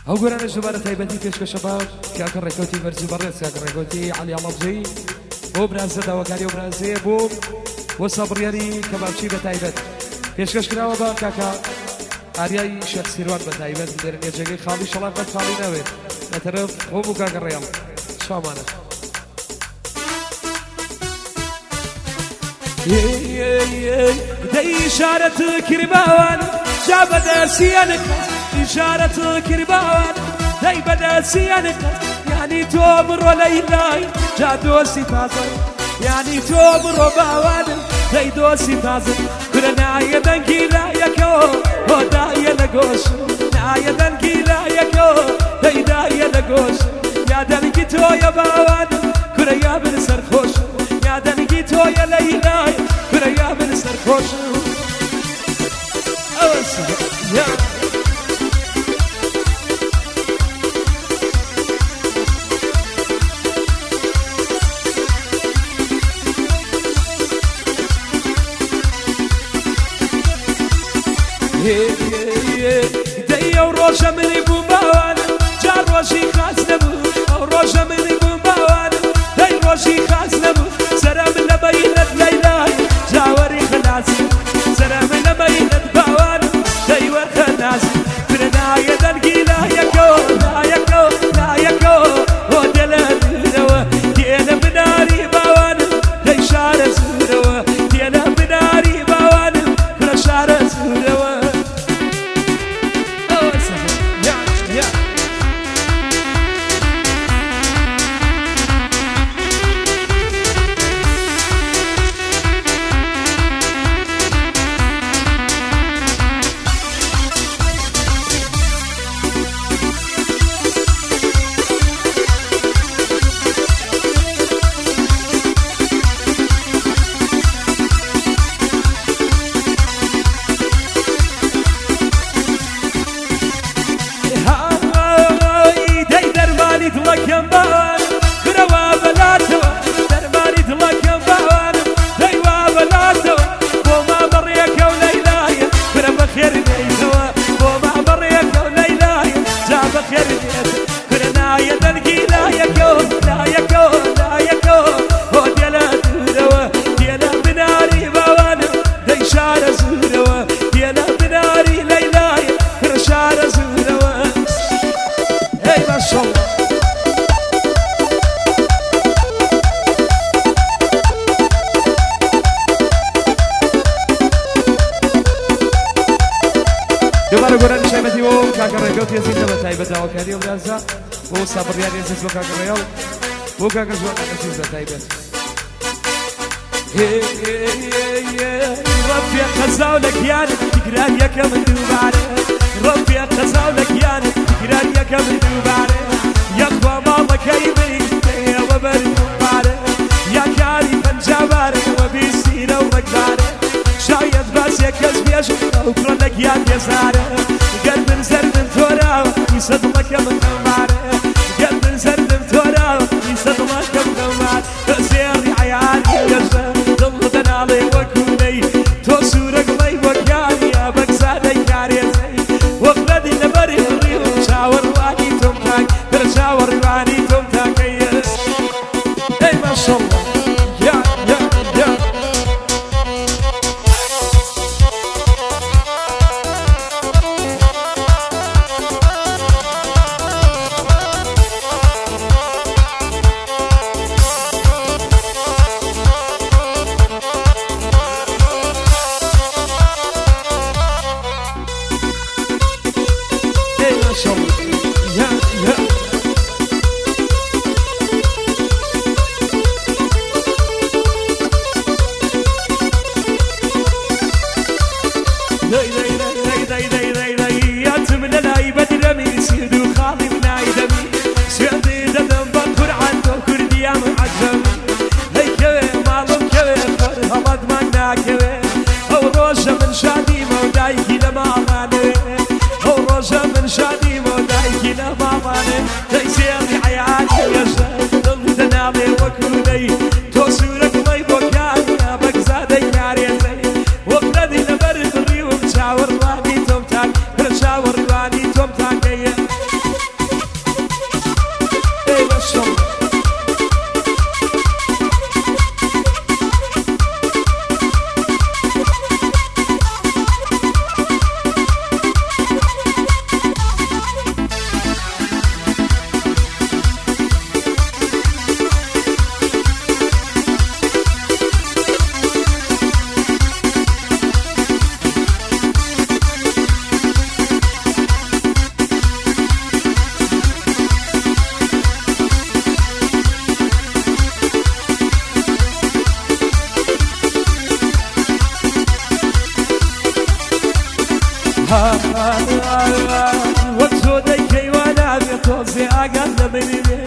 ئەو گۆرانە ژوبارە تایبەتی پێشکە شەباب کاکە ڕێکەوتی بەرزی بەڕێز کاکە ڕێکەوتی عەلی ئەڵەبجەی بۆ برانزە داواکاری و برانزەیە بۆ سەبڕیاری کەبابچی بە تایبەت پێشکەش کراوە بە کاکە ئاریای شێخ سیروان بە تایبەت دەرنێجەکەی خاڵی شەڵات بەت خاڵی ناوێت لەتەرەف خۆ بوو کاکە ڕێڵ شامانە دەی ئیشارەت کردباوان جا بەدەسیەنک ئیشارەت کردباوان دەی بەدەسیەنک یعنی تۆ بڕۆ لەیلای جا دۆستی تازە یعنی تۆ بڕۆ باوانم دەی دۆستی تازە کورە نایە دەنگی لایەکەوە بۆ دایە لە گۆش نایە دەنگی لایەکەوە دەی دایە لە گۆش یا دەنگی تۆیە باوانم کورە یا بن سەرخۆش یا دەنگی تۆیە لەیلای کورە یا بن سەرخۆش دەی ئەو ڕۆژە منی بوو باوانم جا ڕۆژی خاس نەبوو ئەو ڕۆژە منی بوو باوانم دەی ڕۆژی خاس نەبوو سەرم لە بەینەت لەیلای جاوەری خەنازی سەرم لە بەینەت باوانم دەی وەرخەنازی کرە نایە دەنگی لایەکەوە لایەکەوە لایەکەوە بۆ دێلە دوورەوە دێنە بناری باوانم دەی شارە زورەوە دێنە بناری باوانم کرە شارە زورەوە دوباره گران شایمتی و کاکە ڕێگەوت ێزیدە بە تایبەت داواکاری و برانزە بۆ سابڕیار ێزیز بۆ کاکە ڕێڵ بۆ کاکە ژوان ئەسیز بە تایبەت ڕەفیە قەزاو لە گیانت تکراریەکە من دووبارە ڕەفیە قەزاو لە گیانت تکراریەکە من دووبارە یەخوا ماڵەکەی منی ئێوە بەردووبارە یا کاری پەنجابارە وە بیستیرە و مەکبارە شاید باسێک کەس بێژ ئەو کڕە لە گیان بێزارە گەر من زەردم تۆراوە ئیسە دڵەکە من هەمارە گەر من زەردم تۆراوە ئیسە دڵەکە من هەمار بە زێڕی عەیانی گەژە دڵ دەناڵێ وەکوونەی تۆ سوورە گڵەی وەکیانیا بەگزادەی کارێزەی وەقرەدی لەبەری ڕی و چاوەڕوانی تۆم تاک بەرە چاوەڕوانی تۆم تاکەیە ئەی ماشەڵڵا یا یا یا شادي مودايكي لمامانه تيسيري عيالي يا شاد دنامي وكلي توسورك ما يبوكاني ابك زادي كاري زي وقتي لبرد الريوم شاور راني توم تاك شاور راني توم تاك وقتو ديكي وانا بيتوزي اقل مني بيه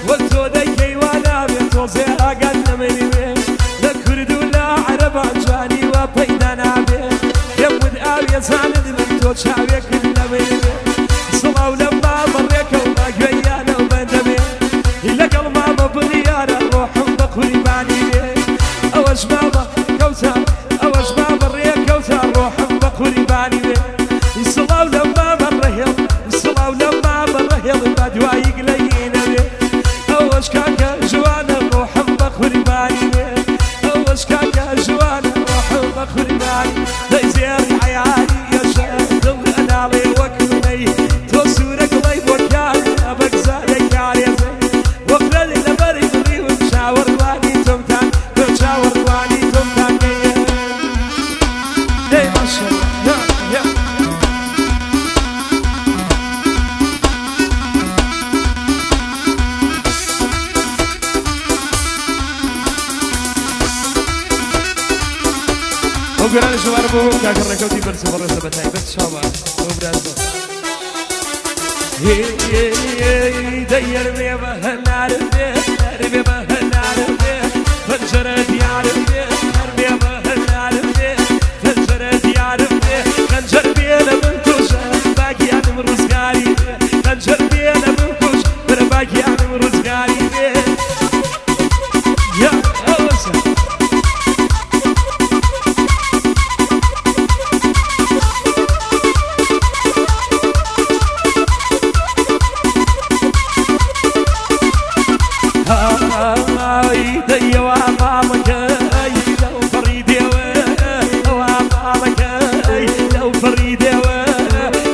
وقتو ديكي وانا بيتوزي اقل مني بيه لا كرد ولا عرب عجاني وبيدنا بيه يمود ابي زاند من تو شعبي كل مني بيه صلاة ولما مريك وما قيانا وبندمي إلا قلب ماما بغيانا روح بقولي معني بيه أوش ماما كوثر أوش ماما ريك كوثر روح بقولي معني بيه الصلاة ولما مريض الصلاة ولما مريض ما دوايق لينا بيه أوش كاكا جوانا روح بقولي معني بيه أوش كاكا جوانا روح بقولي معني ليزير عيالي يا شاد أنا لي وكلني توسورك الله يبوكاني أبك زادك علي زي وقرا لي لبري بري ومشاور واني تمتان ومشاور واني تمتان اي ما شاء الله يا وقرا لي شوار بوك كاكر ركوتي برسي برسي بتاعي بس شابا وبرازو دير بيه بهالنار بيه بيه بهالنار بيه فنجرة ديار بيه بيه بهالنار بيه فنجرة ديار بيه خنجر بيه لمنكوش باقي أنا من رزقاري بيه خنجر بيه لمنكوش باقي أنا من رزقاري بيه يا أوسع دي وعطامك لو فريدي وعطامك لو فريدي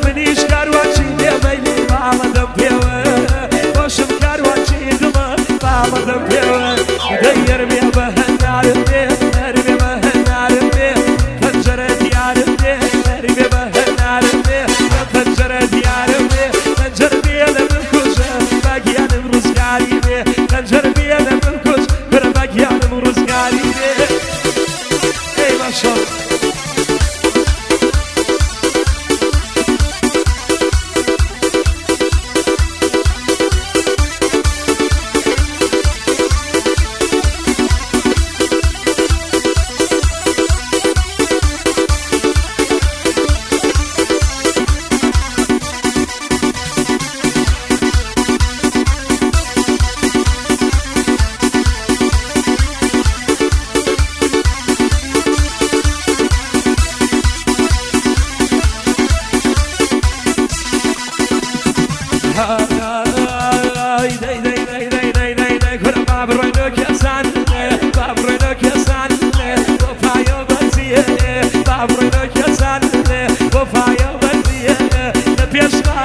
منيش كارواتشي يا ميلي بعض دمبيوه وشم كارواتشي دمه بعض دمبيوه دير بيه بهالنار بيه ارمي بهالنار بيه فنجرة ديار بيه ارمي بهالنار بيه فنجرة ديار بيه فنجر بيه لمنكوش باقي انا مرزقاري بيه فنجر بيه لمنكوش باقي انا مرزقاري بيه اي ما شاء الله Fiesta